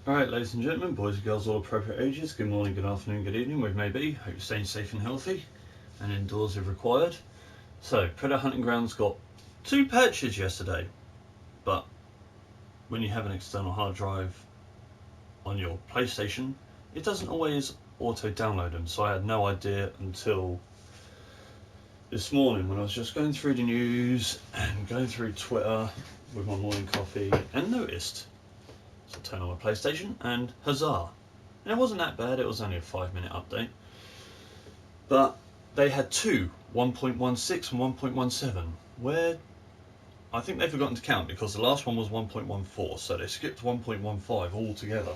Alright, ladies and gentlemen, boys and girls, all appropriate ages, good morning, good afternoon, good evening, wherever you may be. Hope you're staying safe and healthy, and indoors if required. So, Predator Hunting Grounds got 2 patches yesterday, but when you have an external hard drive on your PlayStation, it doesn't always auto-download them, so I had no idea until this morning when I was just going through the news and going through Twitter with my morning coffee and noticed. So I turn on my PlayStation and huzzah. And it wasn't that bad, it was only a 5-minute update. But they had 2, 1.16 and 1.17, where I think they've forgotten to count because the last one was 1.14, so they skipped 1.15 altogether.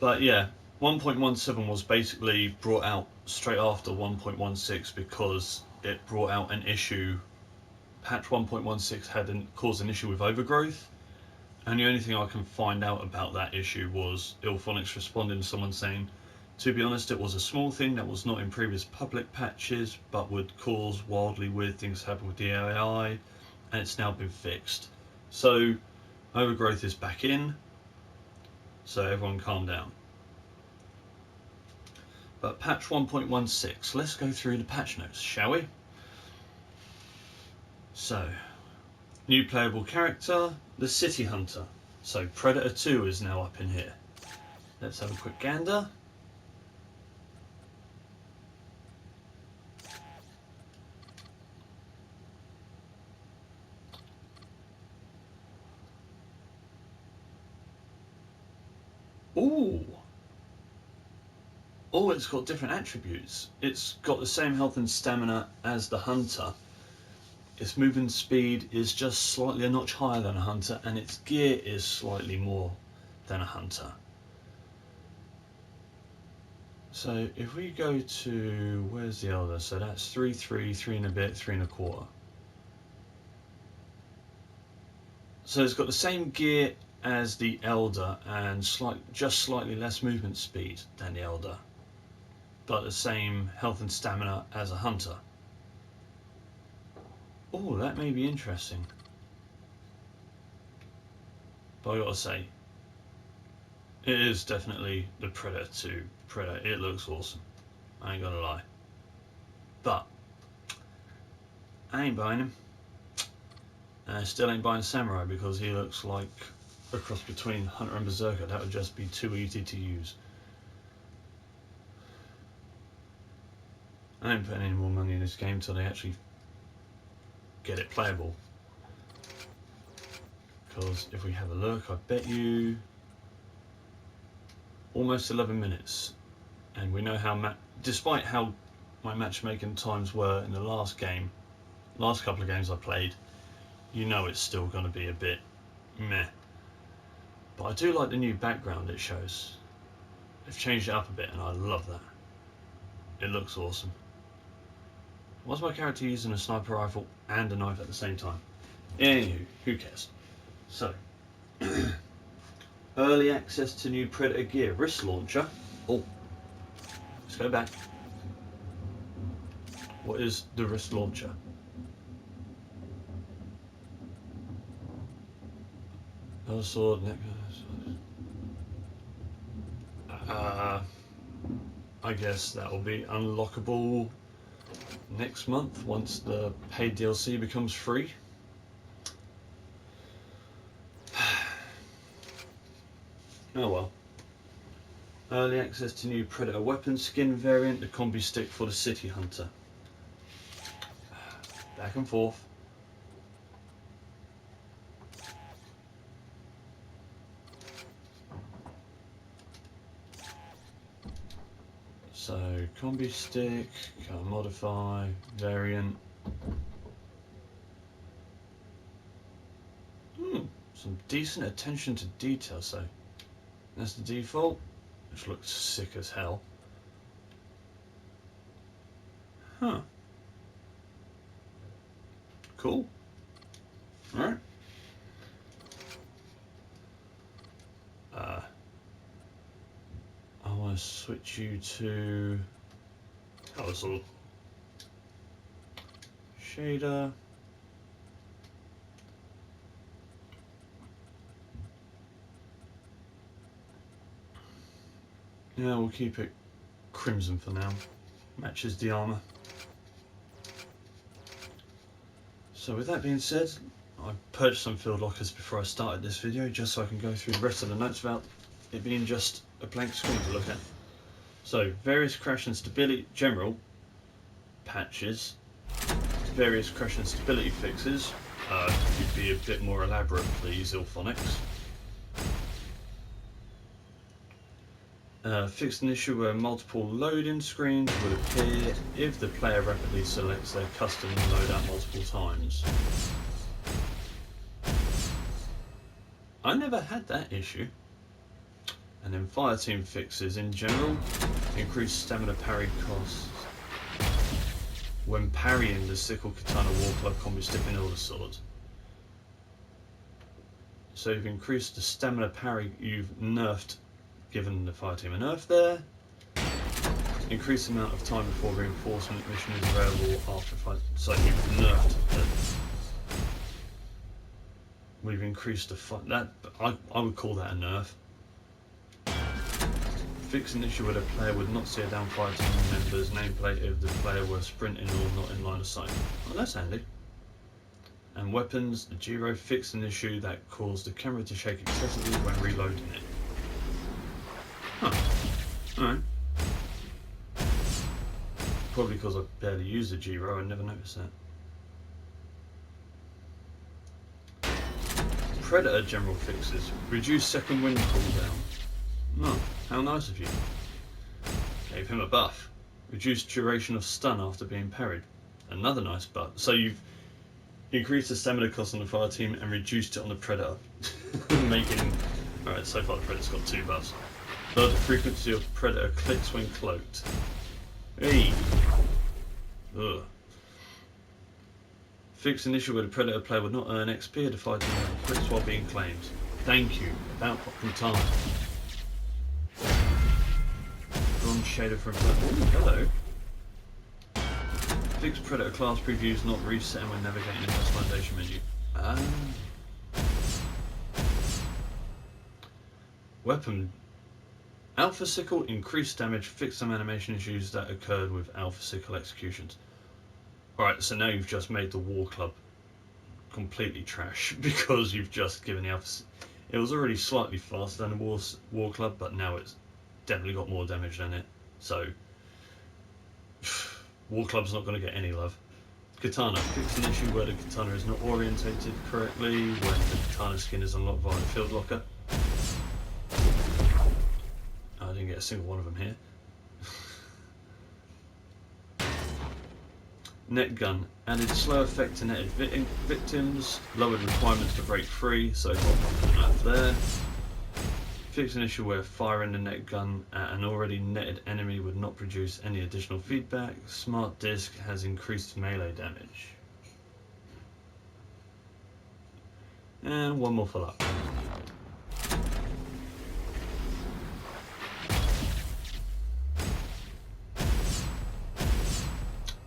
But yeah, 1.17 was basically brought out straight after 1.16 because it brought out an issue. Patch 1.16 had caused an issue with overgrowth. And the only thing I can find out about that issue was Illphonics responding to someone saying, to be honest, it was a small thing that was not in previous public patches, but would cause wildly weird things to happen with the AI, and it's now been fixed. So, overgrowth is back in, so everyone calm down. But patch 1.16, let's go through the patch notes, shall we? So, new playable character, the City Hunter. So Predator 2 is now up in here. Let's have a quick gander. Ooh. Oh, it's got different attributes. It's got the same health and stamina as the Hunter. Its movement speed is just slightly a notch higher than a Hunter, and its gear is slightly more than a Hunter. So if we go to, where's the Elder? So that's 3, 3 and a bit, 3 and a quarter. So it's got the same gear as the Elder and just slightly less movement speed than the Elder, but the same health and stamina as a Hunter. Oh, that may be interesting. But I gotta say, it is definitely the Predator 2 Predator. It looks awesome, I ain't gonna lie. But I ain't buying him. And I still ain't buying Samurai because he looks like a cross between Hunter and Berserker. That would just be too easy to use. I ain't putting any more money in this game until they actually get it playable. Because if we have a look, I bet you almost 11 minutes. And we know how, despite how my matchmaking times were in the last couple of games I played, you know it's still going to be a bit meh. But I do like the new background it shows. They've changed it up a bit and I love that. It looks awesome. Why's my character using a sniper rifle and a knife at the same time? Anywho, who cares? So, early access to new Predator gear. Wrist launcher. Oh, let's go back. What is the wrist launcher? Sword, neck. I guess that will be unlockable next month once the paid DLC becomes free. Oh well. Early access to new Predator weapon skin variant, the combi stick for the City Hunter. Back and forth. So, combi stick, can modify, variant. Some decent attention to detail, so that's the default, which looks sick as hell. Huh. Cool. Alright. I want to switch you to Household. Shader. Yeah, we'll keep it crimson for now. Matches the armour. So with that being said, I purchased some field lockers before I started this video just so I can go through the rest of the notes without it being just a blank screen to look at. So various crash and stability general patches, various crash and stability fixes. Could be a bit more elaborate please, Ilphonics. Fixed an issue where multiple loading screens would appear if the player rapidly selects their custom loadout multiple times. I never had that issue. And then fire team fixes in general, increased stamina parry costs when parrying the sickle, katana, war club, combi stick and elder sword. So you've increased the stamina parry, you've nerfed, given the fire team a nerf there. Increased the amount of time before reinforcement mission is available after fight. So you've nerfed it. We've increased the fight. That I would call that a nerf. Fix an issue where the player would not see a down fire team member's nameplate if the player were sprinting or not in line of sight. Well, that's handy. And weapons, the Giro fixed an issue that caused the camera to shake excessively when reloading it. Huh. Alright. Probably because I barely use the Giro, I never noticed that. Predator general fixes. Reduce second wind cooldown. Oh, how nice of you. Gave him a buff. Reduced duration of stun after being parried. Another nice buff. So you've increased the stamina cost on the fire team and reduced it on the Predator. Making... Alright, so far the Predator's got 2 buffs. Lower the frequency of Predator clicks when cloaked. Hey! Ugh. Fix an issue where the Predator player would not earn XP if the fire team quits while being claimed. Thank you. About fucking time. Bronze shader from... Oh, hello. Fix Predator class previews not resetting when navigating the customization menu. Ah. Weapon. Alpha Sickle increased damage, fixed some animation issues that occurred with Alpha Sickle executions. Alright, so now you've just made the War Club completely trash because you've just given the Alpha... It was already slightly faster than the War Club, but now it's definitely got more damage than it. So, War Club's not going to get any love. Katana. Fix an issue where the katana is not orientated correctly when the katana skin is unlocked via the field locker. I didn't get a single one of them here. Net gun. Added slow effect to netted victims. Lowered requirements to break free, so got that there. Fix an issue where firing the net gun at an already netted enemy would not produce any additional feedback. Smart disc has increased melee damage. And one more for luck.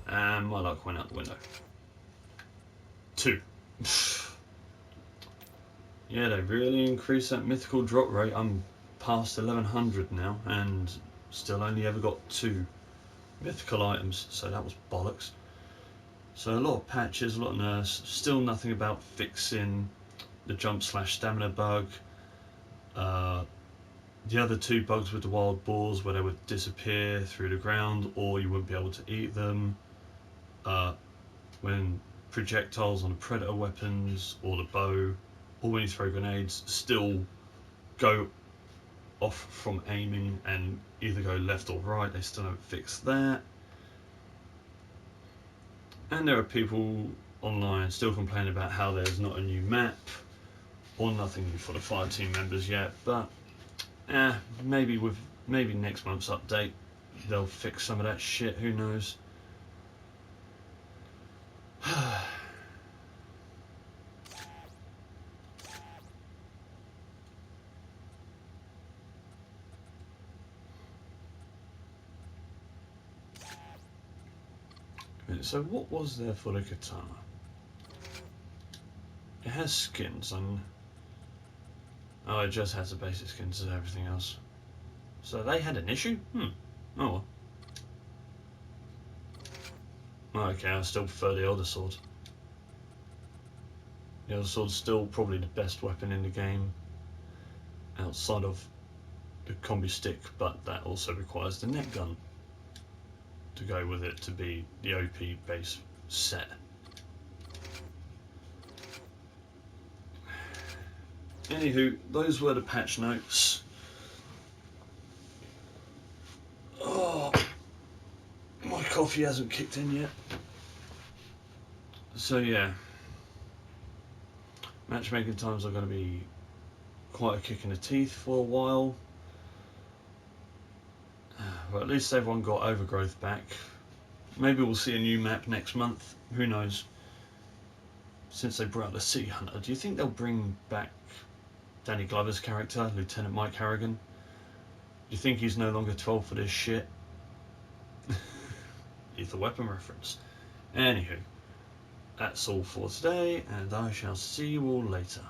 And my luck went out the window. 2. Yeah, they really increased that mythical drop rate. I'm past 1100 now and still only ever got 2 mythical items, so that was bollocks. So a lot of patches, a lot of nerfs, still nothing about fixing the jump/stamina bug. The other 2 bugs with the wild boars where they would disappear through the ground or you wouldn't be able to eat them. When projectiles on the Predator weapons or the bow, or when you throw grenades, still go off from aiming and either go left or right. They still haven't fixed that. And there are people online still complaining about how there's not a new map or nothing new for the fire team members yet, but maybe next month's update they'll fix some of that shit, who knows. So what was there for the katana? It has skins and... Oh, it just has the basic skins as everything else. So they had an issue? Oh well. Okay, I still prefer the Elder Sword. The Elder Sword's still probably the best weapon in the game outside of the combi stick, but that also requires the net gun to go with it to be the OP base set. Anywho, those were the patch notes. Oh, my coffee hasn't kicked in yet. So yeah, matchmaking times are going to be quite a kick in the teeth for a while. But at least everyone got Overgrowth back. Maybe we'll see a new map next month. Who knows? Since they brought out the City Hunter, do you think they'll bring back Danny Glover's character, Lieutenant Mike Harrigan? Do you think he's no longer 12 for this shit? Lethal Weapon reference. Anywho, that's all for today, and I shall see you all later.